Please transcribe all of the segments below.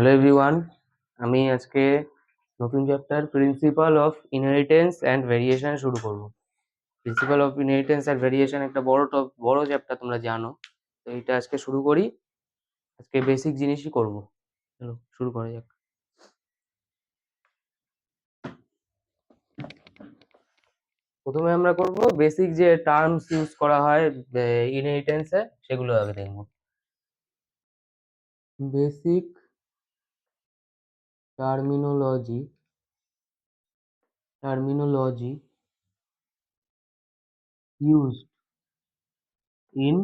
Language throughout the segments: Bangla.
হ্যালো এভরিওয়ান, আমি আজকে নতুন chapter principal of inheritance and variation শুরু করব। Principal of inheritance and variation একটা বড় চ্যাপ্টার, তোমরা জানো। তো এটা আজকে শুরু করি। আজকে বেসিক জিনিসই করব। চলো শুরু করা যাক। প্রথমে আমরা করব বেসিক যে টার্মস ইউজ করা হয় ইনহেরিটেন্সে, সেগুলো আগে দেখব। Basic terminology used in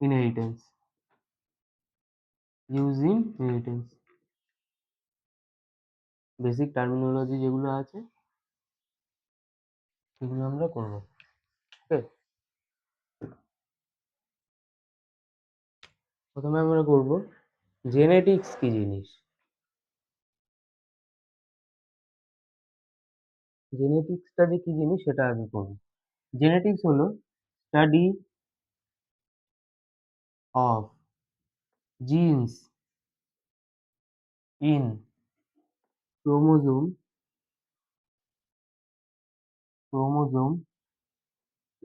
inheritance. Basic terminology যেগুলো আছে সেগুলো আমরা করব। ওকে, প্রথমে আমরা করব জেনেটিক্স কি জিনিস। জেনেটিক্সটা যে কি জিনিস সেটা আগে করব। জেনেটিক্স হলো study of genes in chromosome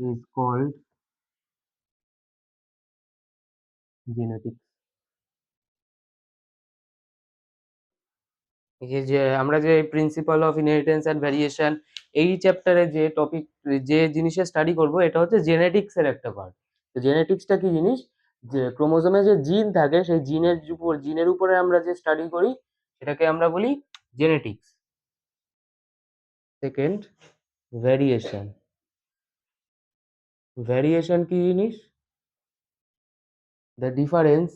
is called genetics. যে আমরা যে principal of inheritance and variation এই চ্যাপ্টারে যে টপিক, যে জিনিসের স্টাডি করব, এটা হচ্ছে জেনেটিক্স এর একটা পার্ট। তো জেনেটিক্সটা কি জিনিস? যে ক্রোমোজোমে যে জিন থাকে, সেই জিনের উপরে আমরা যে স্টাডি করি, সেটাকে আমরা বলি জেনেটিক্স। Second, variation. ভ্যারিয়েশন কি জিনিস? The difference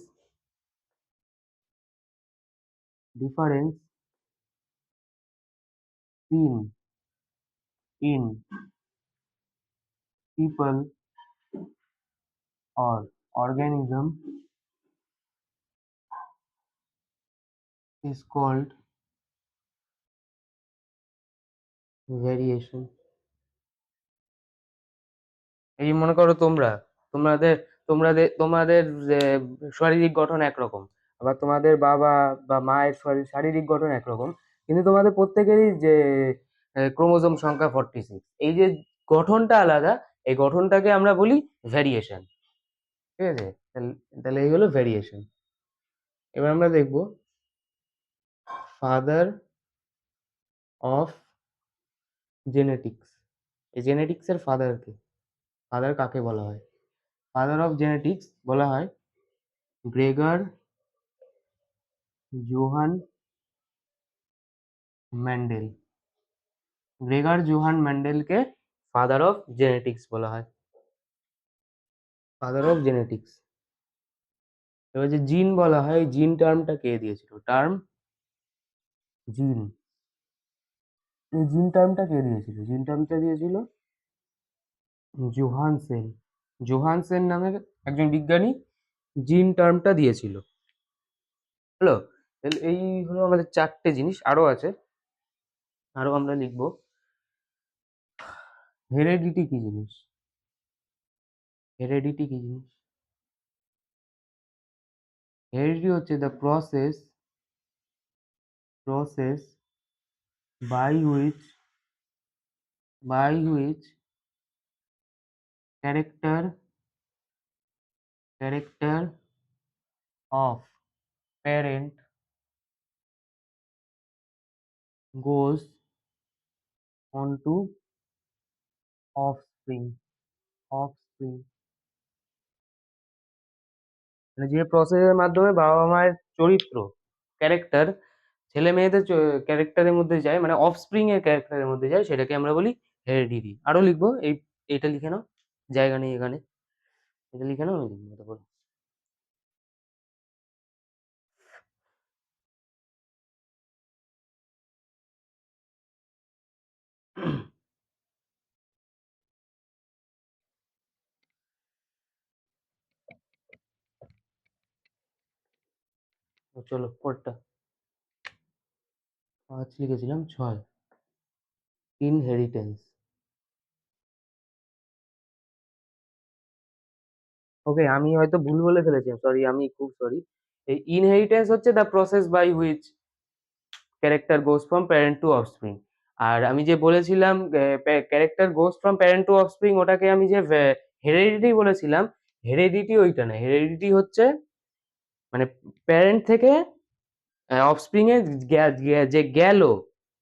seen in people or organism is called variation. এই মনে করো তোমাদের তোমাদের শারীরিক গঠন একরকম, আবার তোমাদের বাবা বা মায়ের শারীরিক গঠন একরকম, কিন্তু তোমাদের প্রত্যেকেরই যে ক্রোমোজোম সংখ্যা 46, এই যে গঠনটা আলাদা, এই গঠনটাকে আমরা বলি ভ্যারিয়েশন। ঠিক আছে? তাহলে এই হলো ভ্যারিয়েশন। এবার আমরা দেখব ফাদার অফ জেনেটিক্স। এই জেনেটিক্স এর ফাদার কে? ফাদার কাকে বলা হয়? ফাদার অফ জেনেটিক্স বলা হয় গ্রেগর জোহান মেন্ডেল। গ্রেগর জোহান মেন্ডেলকে ফাদার অফ জেনেটিক্স বলা হয়। Father of genetics. এবার যে জিন বলা হয়, জিন টার্মটা কে দিয়েছিল? জিন, এই জিন টার্মটা কে দিয়েছিল? জিন টার্মটা দিয়েছিল জোহানসেন। জোহানসেন নামের একজন বিজ্ঞানী জিন টার্মটা দিয়েছিল। হলো, তাহলে এই হলো আমাদের চারটে জিনিস। আরো আছে, আরো আমরা লিখবো হেরেডিটি কি জিনিস। হেরেডিটি কি জিনিস? হেরেডিটি হচ্ছে the process by which character of parent goes onto offspring। মানে যে প্রসেসের মাধ্যমে বাবা মায়ের চরিত্র, ক্যারেক্টার, ছেলে মেয়েদের ক্যারেক্টারের মধ্যে যায়, মানে অফস্প্রিং এর ক্যারেক্টারের মধ্যে যায়, সেটাকে আমরা বলি হেরেডিটি। আরো লিখবো, এইটা লিখে নাও, জায়গা নেই এখানে, এটা লিখে নাও, আমি লিখবো তারপর। চলো পরটা। 5 লিখেছিলাম, 6 ইনহেরিটেন্স। ওকে, আমি হয়তো ভুল বলে ফেলেছি, সরি, আমি খুব সরি। এই ইনহেরিটেন্স হচ্ছে the process by which character goes from parent to offspring. আর আমি যে বলেছিলাম character goes from parent to offspring, ওটাকে আমি যে হেরেডিটি বলেছিলাম, হেরেডিটি ওইটা না। হেরেডিটি হচ্ছে মানে প্যারেন্ট থেকে অফস্প্রিং এ যে গেল,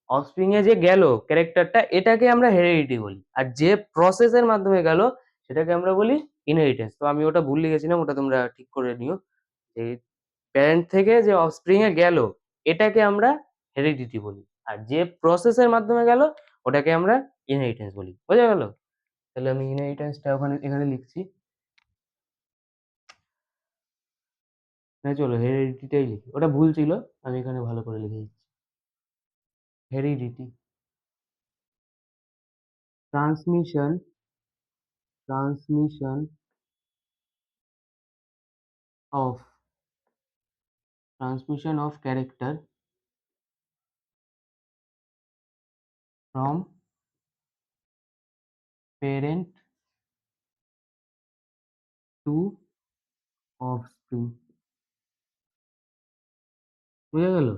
অফস্প্রিং এ যে গেল ক্যারেক্টারটা, এটাকে আমরা হেরেডিটি বলি। আর যে প্রসেসের মাধ্যমে গেল সেটাকে আমরা বলি ইনহেরিটেন্স। তো আমি ওটা ভুল লিখেছিলাম, ওটা তোমরা ঠিক করে নিও। এই প্যারেন্ট থেকে যে অফস্প্রিং এ গেল, এটাকে আমরা হেরিডিটি বলি। আর যে প্রসেসের মাধ্যমে গেল, ওটাকে আমরা ইনহেরিটেন্স বলি। বোঝা গেল? তাহলে আমি ইনহেরিটেন্সটা ওখানে এখানে লিখছি। হ্যাঁ, চলো হেরিডিটিটাই লিখি, ওটা ভুল ছিল, আমি এখানে ভালো করে লিখে দিচ্ছি। Heredity, transmission, transmission of, transmission of character from parent to offspring. বুঝা গেল?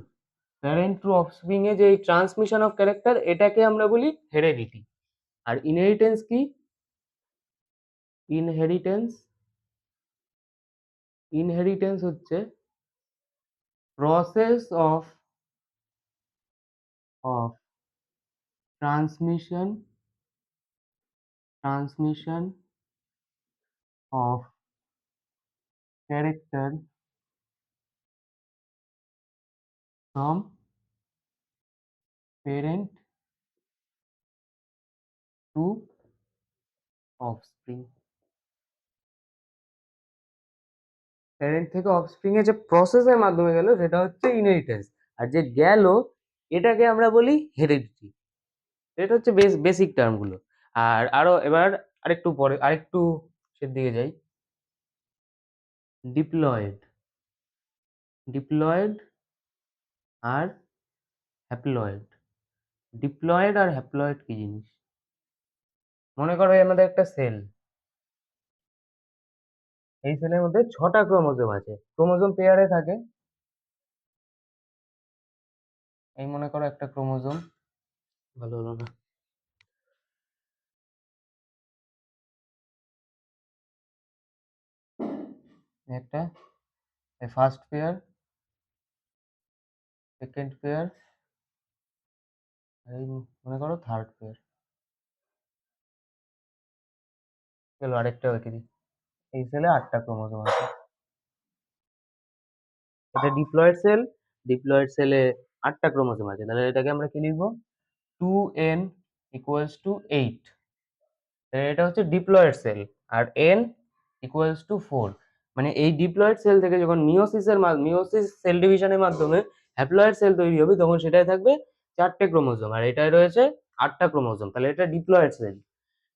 প্যারেন্ট টু অফস্প্রিং এ যে এই ট্রান্সমিশন অফ ক্যারেক্টার, এটাকে আমরা বলি হেরেডিটি। আর ইনহেরিটেন্স কি? ইনহেরিটেন্স, ইনহেরিটেন্স হচ্ছে process of of transmission, transmission of character from parent to offspring. Parent থেকে অফস্প্রিং এ যে প্রসেসের মাধ্যমে গেল, সেটা হচ্ছে ইনহেরিটেন্স। আর যে গেল, এটাকে আমরা বলি হেরিডিটি। এটা হচ্ছে বেসিক টার্ম গুলো। আর আরো এবার আরেকটু পরে আরেকটু সের দিকে যাই। ডিপ্লয়েড, ডিপ্লয়েড আর হ্যাপ্লয়েড। ডিপ্লয়েড আর হ্যাপ্লয়েড কি জিনিস? মনে করো আমাদের একটা সেল, এই সেলের মধ্যে 6টা ক্রোমোজোম আছে, ক্রোমোজোম পেয়ারে থাকে। এই মনে করো একটা ক্রোমোজোম, ভালো হলো না, একটা ফার্স্ট পেয়ার, সেকেন্ড পেয়ার, এই মনে করো থার্ড পেয়ার। চলো আরেকটা এঁকে দিই। এই সেলে 8টা ক্রোমোজোম আছে। এটা ডিপ্লয়েড সেল, ডিপ্লয়েড সেলে 8টা ক্রোমোজোম আছে, তাহলে এটাকে আমরা কি লিখবো? 2n equals to 8। এটা হচ্ছে ডিপ্লয়েড সেল। আর n ইকুয়ালস টু 4। মানে এই ডিপ্লয়েড সেল থেকে যখন মিওসিস সেল ডিভিশনের মাধ্যমে হ্যাপ্লয়েড সেল তৈরি হবে, তখন সেটাই থাকবে 4টে ক্রোমোজোম, আর এটাই রয়েছে 8টা ক্রোমোজোম। তাহলে এটা ডিপ্লয়েড সেল।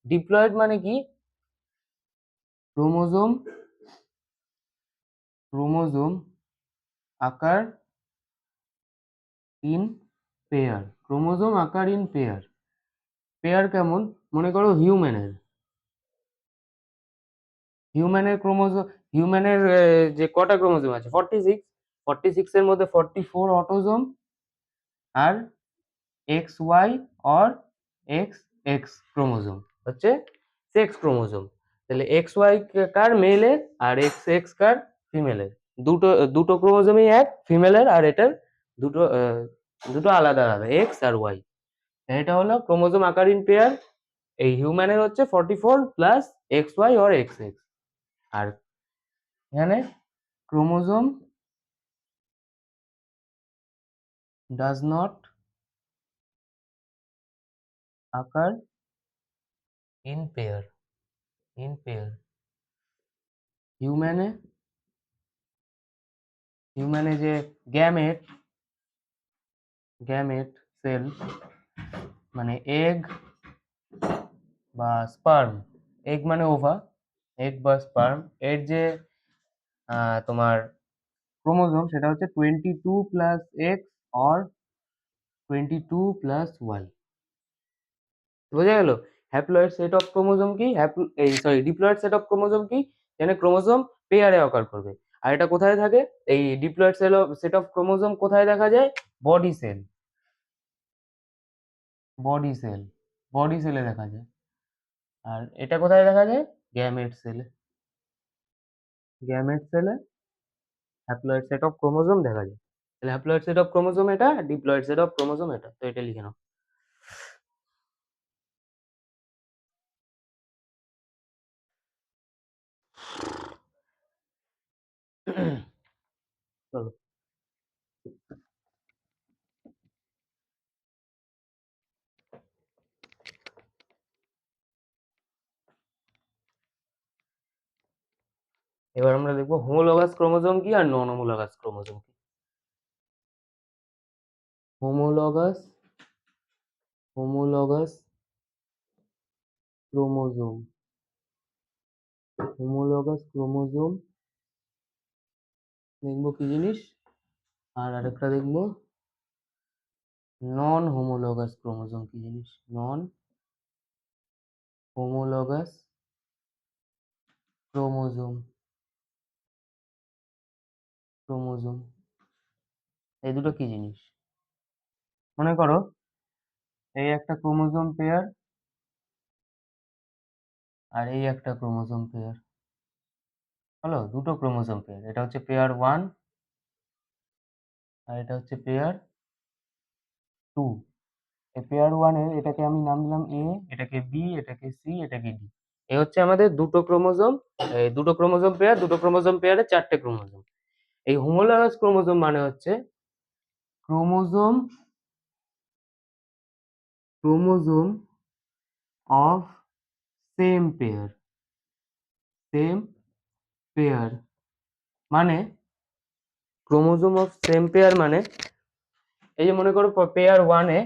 ডিপ্লয়েড মানে কি? ক্রোমোজোম, ক্রোমোজোম আকার ইন পেয়ার, ক্রোমোজোম আকার ইন পেয়ার। পেয়ার কেমন? মনে করো হিউম্যানের, হিউম্যানের ক্রোমোজোম, হিউম্যানের যে কটা ক্রোমোজোম আছে, 46। 46 এর মধ্যে 44 অটোজোম, আর X Y or X X chromosome হচ্ছে সেক্স ক্রোমোজোম। তাহলে এক্স ওয়াই কার মেলের, আর এক্স এক্স কার ফিমেলের। দুটো দুটো ক্রোমোজোমই এক ফিমেলের, আর এটার দুটো দুটো আলাদা আলাদা, এক্স আর ওয়াই। এটা হলো ক্রোমোজোম আকার ইন পেয়ার। এই হিউম্যানের হচ্ছে 44 plus X Y or X X. আর এখানে chromosome does not occur in pair, in pair. হিউম্যানে, হিউম্যানে যে গ্যামেট, গ্যামেট সেল মানে এগ বা স্পার্ম, এগ মানে ওভা, এগ বা স্পার্ম, এর যে তোমার ক্রোমোজোম, সেটা হচ্ছে 22 plus X or 22 plus Y. বোঝা গেল? হ্যাপ্লয়েড সেট অফ ক্রোমোজোম কি, এই sorry diploid set of chromosome কি? এখানে ক্রোমোজোম পেয়ারে অকার করবে। আর এটা কোথায় থাকে? এই ডিপ্লয়েড সেট অফ ক্রোমোজোম কোথায় দেখা যায়? Body cell, body cell, body সেলে দেখা যায়। আর এটা কোথায় দেখা যায়? গ্যামেট সেলে, গ্যামেট সেলে হ্যাপ্লয়েড সেট অফ ক্রোমোজোম দেখা যায়। তাহলে হ্যাপ্লয়েড সেট অফ ক্রোমোজোম এটা, ডিপ্লয়েড সেট অফ ক্রোমোজোম এটা, তো এটা লিখে নাও। চলো, এবার আমরা দেখবো হোমোলোগাস ক্রোমোজোম কি আর নন হোমোলোগাস ক্রোমোজোম কি। Homologous, homologous chromosome, homologous chromosome দেখবো কি জিনিস, আর আরেকটা দেখবো নন হোমোলগাস ক্রোমোজোম কি জিনিস, নন হোমোলগাস ক্রোমোজোম, ক্রোমোজোম এই দুটো কি জিনিস? মনে করো এই একটা ক্রোমোজোম পেয়ার আর এই একটা ক্রোমোজোম পেয়ার, হলো দুটো ক্রোমোজোম পেয়ার, এটা হচ্ছে পেয়ার 1 আর এটা হচ্ছে পেয়ার 2। এই পেয়ার 1 এর এটাকে আমি নাম দিলাম এ, এটাকে বি, এটাকে সি, এটাকে ডি। এই হচ্ছে আমাদের দুটো ক্রোমোজোম, এই দুটো ক্রোমোজোম পেয়ার, দুটো ক্রোমোজোম পেয়ারে চারটে ক্রোমোজোম। এই হোমোলগাস ক্রোমোজোম মানে হচ্ছে chromosome, chromosome of same pair, same pair মানে, ক্রোমোজোম অফ সেম পেয়ার মানে এই যে মনে করো পেয়ার 1 এ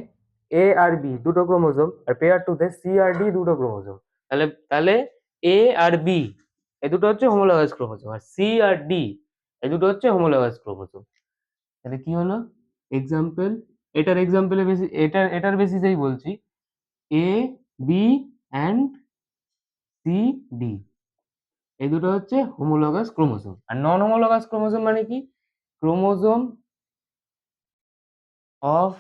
এ আর বি দুটো ক্রোমোজোম, আর পেয়ার 2 তে সি আর ডি দুটো ক্রোমোজোম। তাহলে তাহলে এ আর বি এই দুটো হচ্ছে হোমোলগাস ক্রোমোজোম, আর সি আর ডি এই দুটো হচ্ছে হোমোলগাস ক্রোমোজোম। তাহলে কি হলো? এক্সাম্পল, এটার এক্সাম্পলে বেশি, এটার বেসিসেই বলছি, A B and C D এই দুটো হচ্ছে হোমোলগাস ক্রোমোজোম। আর নন হোমোলগাস ক্রোমোজোম মানে কি? Chromosome of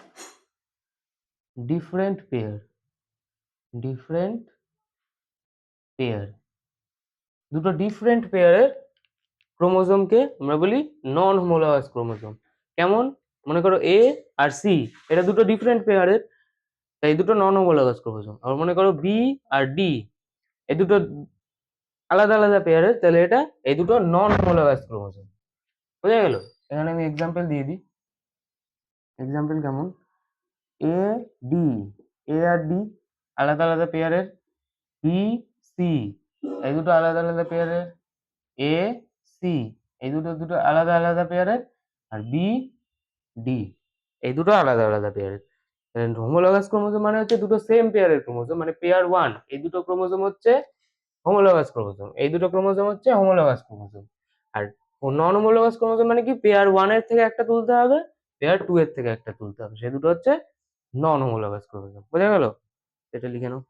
different pair, different pair, দুটো ডিফারেন্ট পেয়ারের ক্রোমোজোমকে আমরা বলি নন হোমোলগাস ক্রোমোজোম। কেমন? মনে করো এ আর সি এটা দুটো ডিফারেন্ট পেয়ারের, তাই দুটো নন হোমোলগাস ক্রোমোজোম। আবার মনে করো বি আর ডি এই দুটো আলাদা আলাদা পেয়ারের, তাহলে এটা এই দুটো নন হোমোলগাস ক্রোমোজোম। বোঝা গেল? এখানে আমি এক্সাম্পল দিয়ে দিই। এক্সাম্পল কেমন? A D, A R D আলাদা আলাদা পেয়ারের, বি সি এই দুটো আলাদা আলাদা পেয়ারের, এ সি এই দুটো দুটো আলাদা আলাদা পেয়ারের, আর বি ডি এই দুটো আলাদা আলাদা পেয়ারের। হোমোলগাস ক্রোমোজোম মানে হচ্ছে দুটো সেম পেয়ারের ক্রোমোজোম, মানে পেয়ার 1 এই দুটো ক্রোমোজোম হচ্ছে হোমোলগাস ক্রোমোজোম, এই দুটো ক্রোমোজোম হচ্ছে হোমোলগাস ক্রোমোজোম। আর নন হোমোলগাস ক্রোমোজোম মানে কি? পেয়ার 1 এর থেকে একটা তুলতে হবে, পেয়ার 2 এর থেকে একটা তুলতে হবে, সে দুটো হচ্ছে নন হোমোলগাস ক্রোমোজোম। বোঝা গেল? এটা লিখে নাও।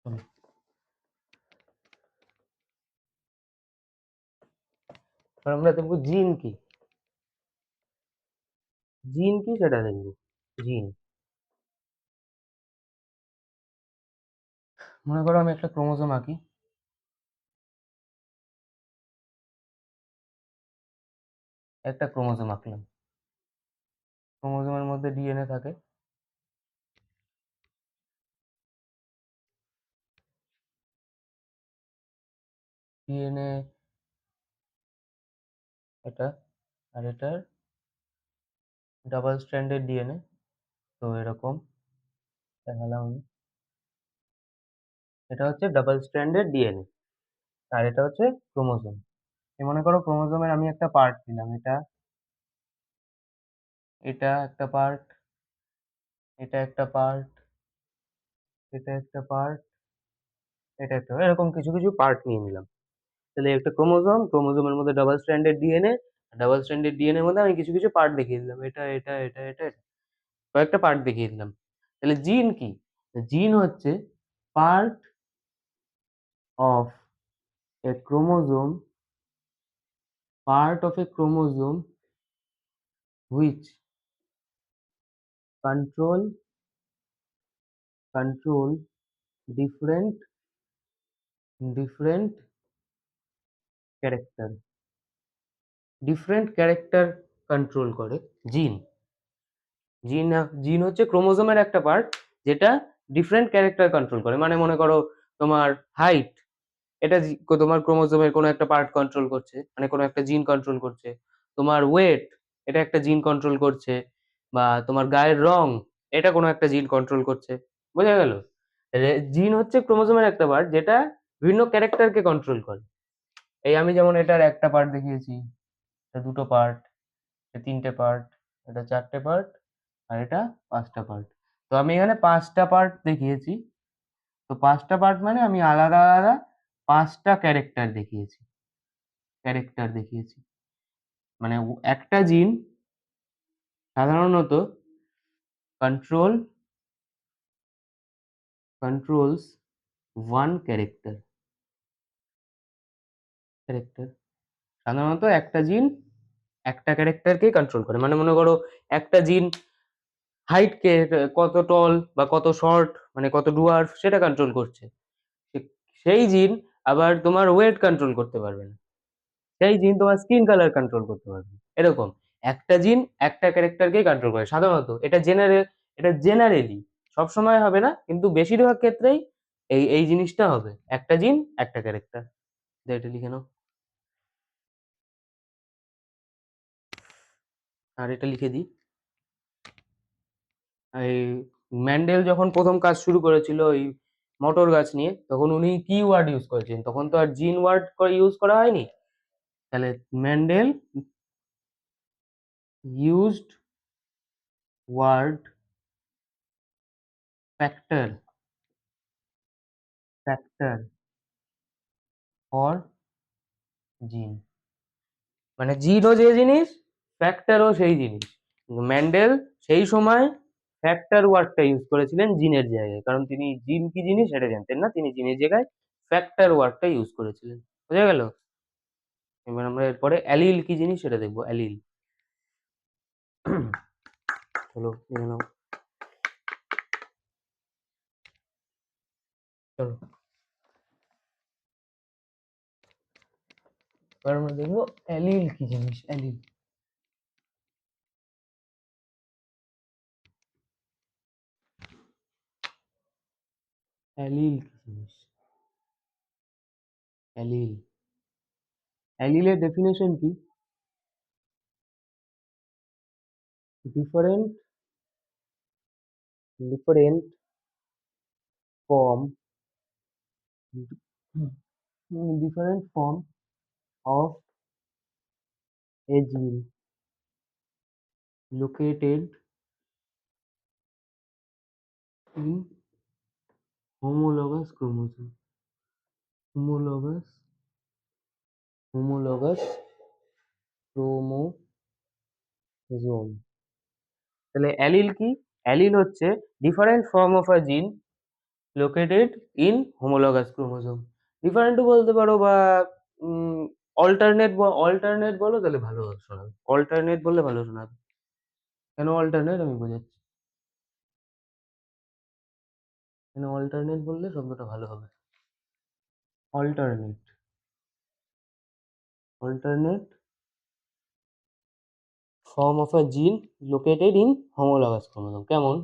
হুম। এবার আমরা দেখবো জিন কি, জিন কি সেটা দেখবো। জিন, মনে করো আমি একটা ক্রোমোজোম আঁকি, একটা ক্রোমোজোম আঁকলাম, ক্রোমোজোমের মধ্যে ডিএনএ থাকে, ডিএনএ এটা, আর এটার ডাবল স্ট্র্যান্ডেড ডিএনএ, তো এরকম দেখালাম আমি। এটা হচ্ছে ডাবল স্ট্র্যান্ডেড ডিএনএ, আর এটা হচ্ছে ক্রোমোজোম। মনে করো ক্রোমোজোমের আমি একটা পার্ট দিলাম, এটা, এটা একটা পার্ট, এটা একটা পার্ট, এটা একটা পার্ট, এটা একটা, এরকম কিছু কিছু পার্ট নিয়ে নিলাম। তাহলে একটা ক্রোমোজোম, ক্রোমোজোমের মধ্যে double stranded DNA, double stranded DNA এর মধ্যে আমি কিছু কিছু পার্ট দেখিয়ে দিলাম, এটা এটা এটা এটা এটা কয়েকটা পার্ট দেখিয়ে দিলাম। তাহলে জিন কি? জিন হচ্ছে part of A chromosome, part of A chromosome which control control different different character, different character control করে জিন। জিন জিন হচ্ছে ক্রোমোজোমের একটা পার্ট যেটা ডিফারেন্ট ক্যারেক্টার কন্ট্রোল করে। মানে মনে করো তোমার হাইট, এটা তোমার ক্রোমোজোমের কোনো একটা পার্ট কন্ট্রোল করছে, মানে কোনো একটা জিন কন্ট্রোল করছে। তোমার ওয়েট, এটা একটা জিন কন্ট্রোল করছে। বা তোমার গায়ের রং, এটা কোনো একটা জিন কন্ট্রোল করছে। বোঝা গেল? জিন হচ্ছে ক্রোমোজোমের একটা পার্ট যেটা বিভিন্ন ক্যারেক্টারকে কন্ট্রোল করে। এই আমি যেমন এটার একটা পার্ট দেখিয়েছি, এটা দুটো পার্ট, এটা তিনটে পার্ট, এটা চারটে পার্ট, আর এটা পাঁচটা পার্ট। তো আমি এখানে পাঁচটা পার্ট দেখিয়েছি। তো পাঁচটা পার্ট মানে আমি আলাদা আলাদা পাঁচটা ক্যারেক্টার দেখিয়েছি। মানে একটা জিন সাধারণত কন্ট্রোল কন্ট্রোলস ওয়ান ক্যারেক্টার। সাধারণত একটা জিন একটা ক্যারেক্টারকেই কন্ট্রোল করে। মানে মনে করো একটা জিন হাইটকে, কত টল বা কত শর্ট, মানে কত ডুয়ার্ফ সেটা কন্ট্রোল করছে। সেই জিন আবার তোমার ওয়েট কন্ট্রোল করতে পারবে না। সেই জিন তোমার স্কিন কালার কন্ট্রোল করতে পারবে না। এরকম একটা জিন একটা ক্যারেক্টারকেই কন্ট্রোল করে সাধারণত। এটা জেনারেলি সবসময় হবে না, কিন্তু বেশিরভাগ ক্ষেত্রেই এই এই জিনিসটা হবে, একটা জিন একটা ক্যারেক্টার। এটা লিখে নাও, আর এটা লিখে দিই। এই ম্যান্ডেল যখন প্রথম কাজ শুরু করেছিল ওই মটর গাছ নিয়ে, তখন উনি কি ওয়ার্ড ইউজ করেছেন? তখন তো আর জিন ওয়ার্ড করে ইউজ করা হয়নি। তাহলে Mendel used word factor factor for gene. মানে জিনও যে জিনিস, ফ্যাক্টরও সেই জিনিস। ম্যান্ডেল সেই সময় ফ্যাক্টর ওয়ার্ডটা ইউজ করেছিলেন জিনের জায়গায়, কারণ তিনি জিন কি জিনিস সেটা জানতেন না। তিনি জিনের জায়গায় ফ্যাক্টর ওয়ার্ডটা ইউজ করেছিলেন। বোঝা গেল? এবার আমরা এরপরে অ্যালিল কি জিনিস সেটা দেখবো। অ্যালিল চলো দেখে নাও। চলো এবার আমরা দেখবো অ্যালিল কি জিনিস। অ্যালিল অ্যালিল কি জিনিস? অ্যালিল অ্যালিলের ডেফিনেশন কি? Different different form different form of a gene located in homologous chromosome. homologous homologous chromosome। তাহলে অ্যালিল কি? অ্যালিল হচ্ছে ডিফারেন্ট ফর্ম অফ আ জিন লোকেটেড ইন হোমোলগাস ক্রোমোজোম। ডিফারেন্টও বলতে পারো, বা অল্টারনেট বলো, তাহলে ভালো শোনাবে। অল্টারনেট বললে ভালো শোনাবে। কেন অল্টারনেট আমি বোঝাচ্ছি। কেন অল্টারনেট বললে শব্দটা ভালো হবে। Alternate alternate form of a জিন লোকেটেড ইন হোমোলগাস ক্রোমোজোম। কেমন?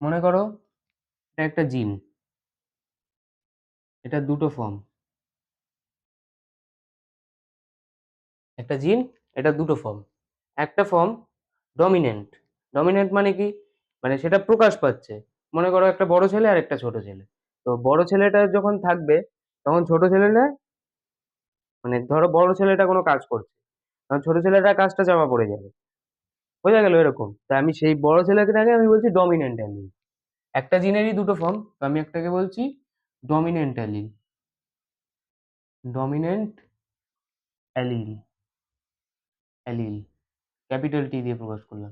মনে করো এটা একটা জিন, এটা দুটো ফর্ম। একটা জিন, এটা দুটো ফর্ম। একটা ফর্ম ডমিনেন্ট। ডমিনেন্ট মানে কি? মানে সেটা প্রকাশ পাচ্ছে। মনে করো একটা বড় ছেলে আর একটা ছোট ছেলে। তো বড় ছেলেটা যখন থাকবে, তখন ছোট ছেলেটা, মানে ধরো বড় ছেলেটা কোনো কাজ করছে, তখন ছোট ছেলেটা কাজটা চাপা পড়ে যাবে। বোঝা গেল? এরকম। তা আমি সেই বড় ছেলেটাকে আমি বলছি ডমিনেন্ট অ্যালিল। একটা জিনেরই দুটো ফর্ম, তো আমি একটাকে বলছি dominant allele. Dominant allele allele capital T দিয়ে প্রকাশ করলাম।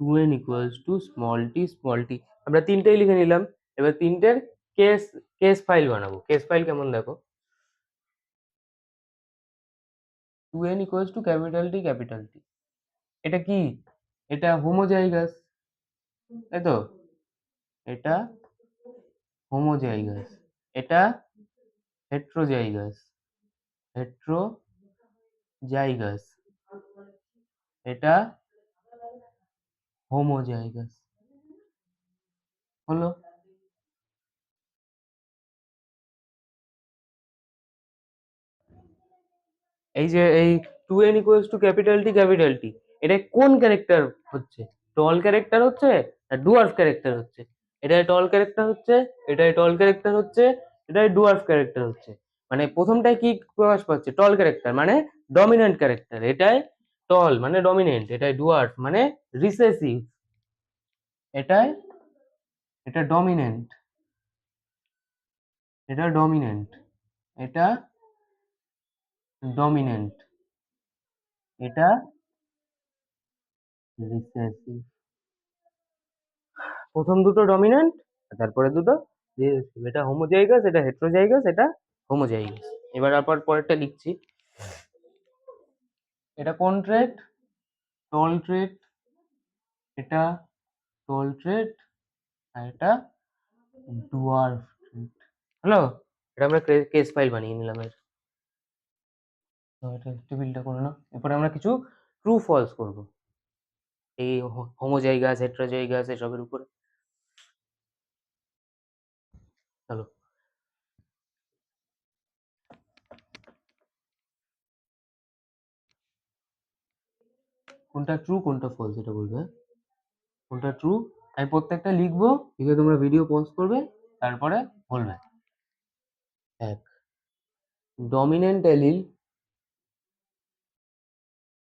2n equals to small tea. আমরা তিনটেই লিখে নিলাম। এবার তিনটের কেস কেস ফাইল বানাবো। কেস ফাইল কেমন দেখো? 2n equals to capital T. এটা কি? এটা হোমোজাইগাস, তাই তো? এটা হোমোজাইগাস, এটা হেট্রোজাইগাস, হেট্রোজাইগাস, এটা হোমোজাইগাস। হলো। এই যে এই 2n equals to capital T, এটা কোন ক্যারেক্টার হচ্ছে? টল ক্যারেক্টার হচ্ছে না ডুয়ার্ফ ক্যারেক্টার হচ্ছে? এটাই টল ক্যারেক্টার হচ্ছে, এটাই টল ক্যারেক্টার হচ্ছে, এটাই ডুয়ার্ফ ক্যারেক্টার হচ্ছে। মানে প্রথমটায় কি প্রকাশ পাচ্ছে? টল ক্যারেক্টার মানে ডমিনেন্ট ক্যারেক্টার, এটাই টল মানে ডমিনেন্ট, এটাই ডুয়ার্ফ মানে রিসেসিভ। এটাই এটা ডমিনেন্ট, এটা ডমিনেন্ট, এটা ডমিনেন্ট, এটা রিসেসিভ। প্রথম দুটো ডমিনেন্ট, তারপরে দুটো রিসেসিভ। এটা হোমোজাইগাস, এটা হেট্রোজাইগাস, এটা হোমোজাইগাস। এবার আবার পরেরটা লিখছি। এটা কোন ট্রেট? টল ট্রেট। এটা টল ট্রেট, আর এটা ডুয়ার্ফ ট্রেট। হ্যালো, এটা আমরা কেস ফাইল বানিয়ে নিলাম। এর তো এটা টেবিলটা করে নাও। এরপরে আমরা কিছু ট্রু ফলস করব এই হোমোজাইগাস হেট্রোজাইগাস এসবের উপরে। চলো। কোনটা ট্রু কোনটা ফলস এটা বলবে, হ্যাঁ? কোনটা ট্রু আমি প্রত্যেকটা লিখবো, লিখে তোমরা ভিডিও পজ করবে, তারপরে বলবে। এক, dominant allele,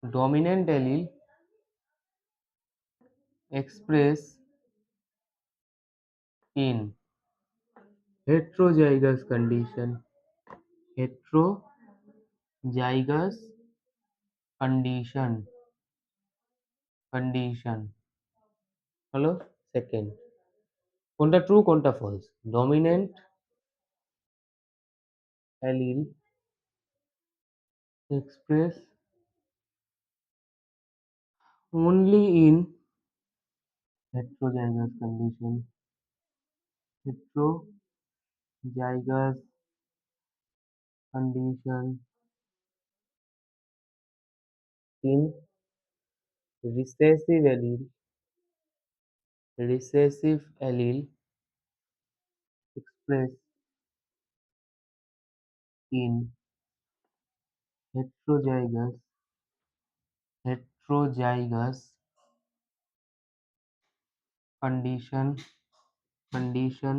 dominant allele express in heterozygous condition, heterozygous condition, condition। হলো। সেকেন্ড, কোনটা ট্রু কোনটা false? Dominant allele express only in heterozygous condition, heterozygous condition in recessive allele, recessive allele expressed in heterozygous, heterozygous condition, condition।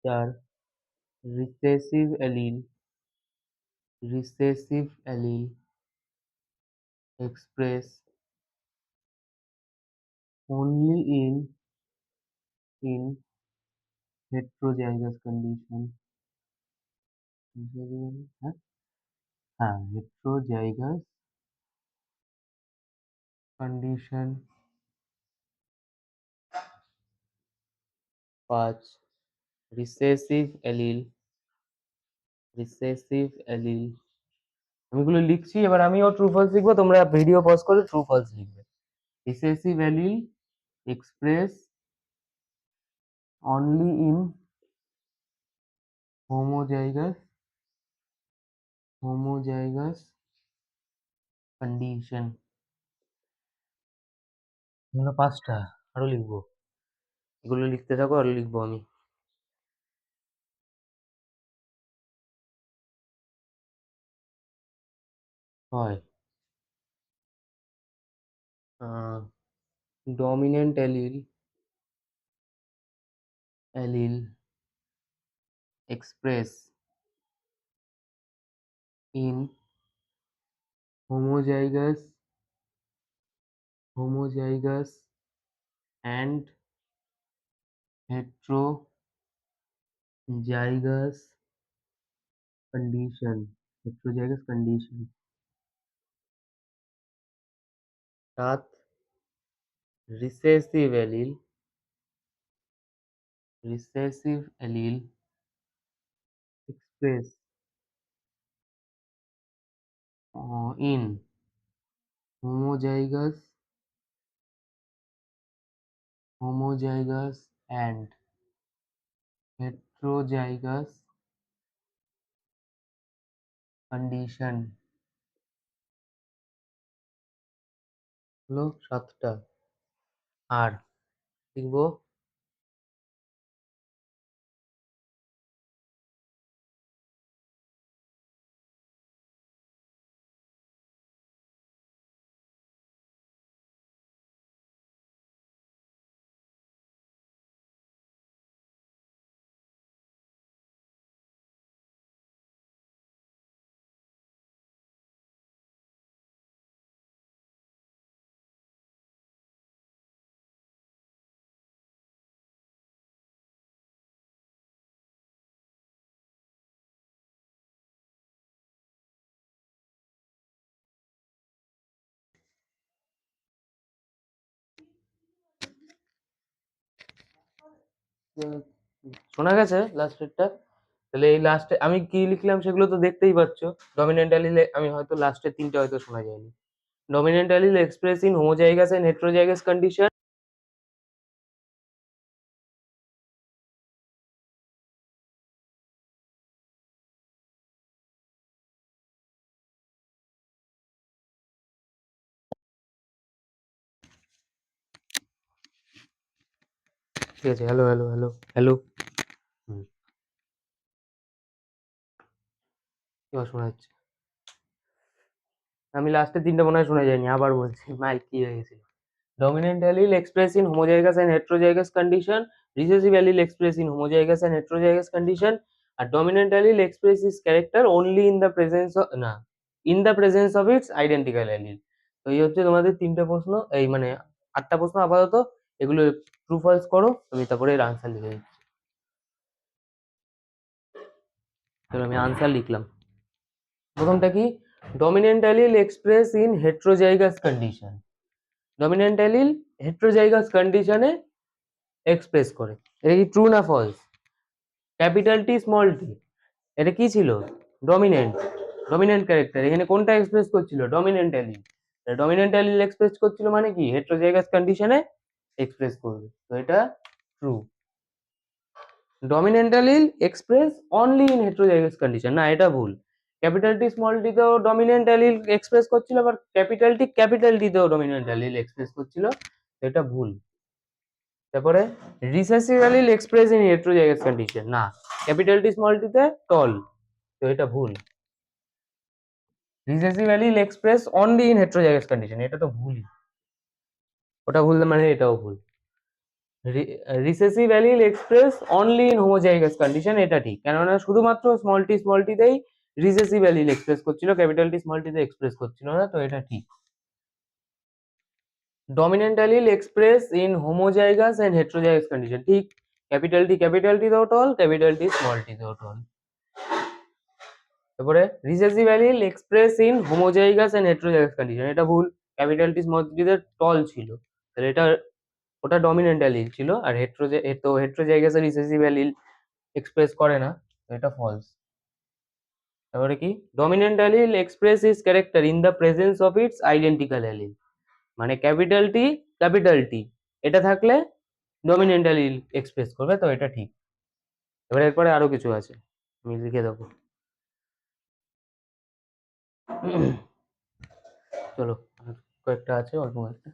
चार, recessive allele, recessive allele expressed only in heterozygous condition, हाँ हाँ heterozygous condition। पाँच, recessive allele, recessive allele। আমি এগুলো লিখছি, এবার আমিও ট্রু ফলস লিখবো, তোমরা ভিডিও পজ করে ট্রু ফলস লিখবে। recessive allele express only in homozygous, homozygous condition। এগুলো পাঁচটা, আরো লিখবো। এগুলো লিখতে থাকো, আরো লিখবো আমি। হয় dominant allele express in homozygous, homozygous and heterozygous condition, heterozygous condition। 7 recessive allele express in homozygous and heterozygous condition হলো 7টা। আর লিখবো শোনা গেছে লাস্টেরটা? তাহলে এই লাস্টে আমি কি লিখলাম সেগুলো তো দেখতেই পাচ্ছ। ডমিনেন্ট অ্যালিলে আমি হয়তো লাস্টের 3টে হয়তো শোনা যায়নি। Dominant allele express in homozygous and heterozygous condition. ঠিক আছে, হ্যালো হ্যালো হ্যালো হ্যালো। হুম, এবার শোনা যাচ্ছে। আমি লাস্টের 3টে মনে হয় শোনা যায়নি, আবার বলছি মাইক কি হয়ে গেছিল। Dominant allele expressed in homozygous and heterozygous condition. Recessive allele expressed in homozygous and heterozygous condition. A dominant allele expresses character only in the presence of না in the presence of its identical allele. তো এই হচ্ছে তোমাদের 3টে প্রশ্ন, এই মানে 8টা প্রশ্ন আপাতত। এগুলো ট্রু ফলস করো, আমি তারপরে এর আনসার লিখে দিচ্ছি। চলো আমি আনসার লিখলাম। প্রথমটা কি? Dominant allele express in heterozygous condition. Dominant allele heterozygous কন্ডিশনে এক্সপ্রেস করে। এটা কি ট্রু না ফলস? ক্যাপিটাল টি স্মল টি, এটা কি ছিল? ডমিনেন্ট। ডমিনেন্ট ক্যারেক্টার, এখানে কোনটা এক্সপ্রেস করছিল? Dominant allele. Dominant allele express করছিল মানে কি হেট্রোজাইগাস কন্ডিশনে এক্সপ্রেস করবে, তো এটা true. Dominant allele express only in heterozygous condition, না এটা ভুল। ক্যাপিটাল টি স্মল টি তেও ডমিনেন্ট অ্যালিল এক্সপ্রেস করছিল, আবার ক্যাপিটাল টি তেও ডমিনেন্ট অ্যালিল এক্সপ্রেস করছিল, এটা ভুল। তারপরে recessive allele express in heterozygous condition, না ক্যাপিটাল টি স্মল টি তে টল, তো এটা ভুল। Recessive allele express only in heterozygous condition, এটা তো ভুলই। ওটা ভুল মানে এটাও ভুল। Recessive allele express only in homozygous condition, এটা ঠিক, কেননা শুধুমাত্র স্মল টিতেই রিসেসিভ অ্যালিল এক্সপ্রেস করছিল, ক্যাপিটাল টি স্মল টিতে এক্সপ্রেস করছিল না, তো এটা ঠিক। Dominant allele express in homozygous and heterozygous condition, ঠিক। ক্যাপিটাল টি তেও tall, capital T small T তেও টল। তারপরে recessive allele express in homozygous and heterozygous condition, এটা ভুল। ক্যাপিটাল টি স্মল টি তে টল ছিল, তাহলে এটা ওটা ডমিনেন্ট অ্যালিল ছিল, আর হেট্রোজাইগাস রিসেসিভ অ্যালিল এক্সপ্রেস করে না, তো এটা ফলস। তারপরে কি? Dominant allele express is character in the presence of its identical allele, মানে ক্যাপিটাল টি এটা থাকলে ডমিনেন্ট অ্যালিল এক্সপ্রেস করবে, তো এটা ঠিক। এবার এরপরে আরো কিছু আছে, আমি লিখে দেবো। চলো আর কয়েকটা আছে, অল্প কয়েকটা।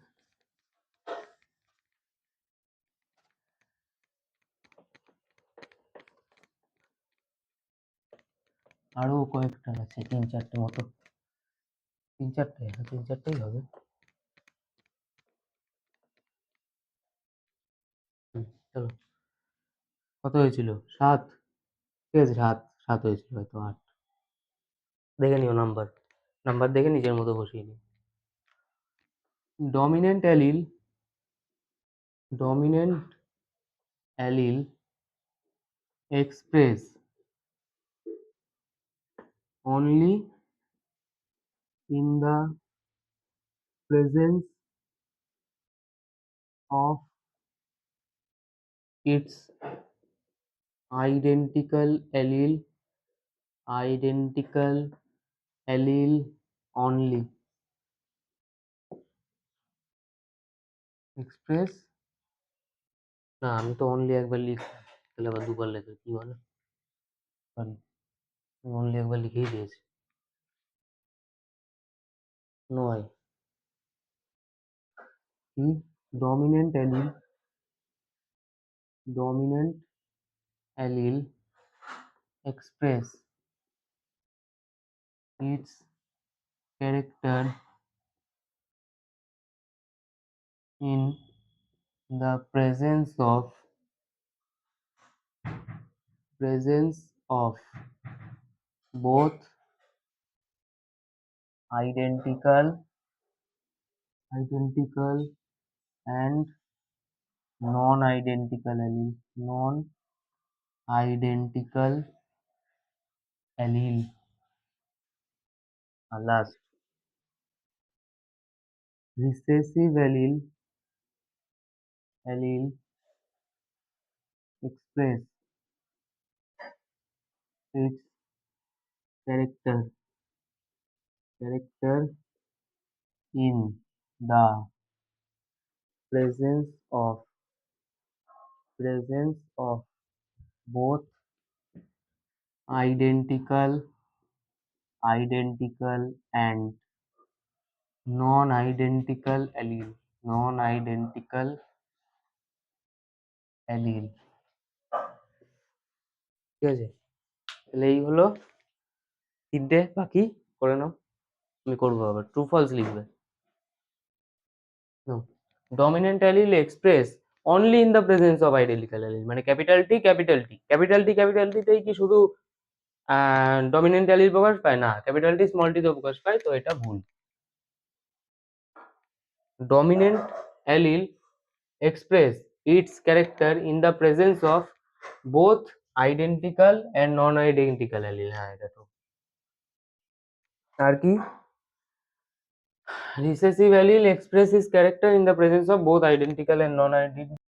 আরো কয়েকটা আছে, 3-4টে মতো। 3-4টে, হ্যাঁ 3-4টেই হবে। চলো, কত হয়েছিল? 7। ঠিক আছে, 7 হয়েছিল, হয়তো 8। দেখে নিও নাম্বার, নাম্বার দেখে নিজের মতো বসিয়ে নিও। Dominant allele dominant allele express only in the presence of its identical allele identical allele only express না আমি তো অনলি একবার লিখি তাহলে আবার দুবার লেখা কি বলে সরি অনলি একবার লিখেই দিয়েছি নয় কি dominant allele express its character in the presence of both identical and non-identical allele. Last, recessive allele express its character in the presence of both identical and non-identical allele ঠিক আছে তাহলে এই হলো তিনটে বাকি করে নাও আমি করবো আবার ট্রু ফলস লিখবে dominant allele express only in the presence of identical allele মানে ক্যাপিটাল টিতেই কি শুধু ডমিনেন্ট অ্যালিল প্রকাশ পায় না ক্যাপিটাল টি স্মল টিতেও প্রকাশ পায় তো এটা ভুল dominant allele express its character in the presence of both identical and non-identical allele হ্যাঁ এটা তো আর কি recessive allele express its character in the presence of both identical and non-identical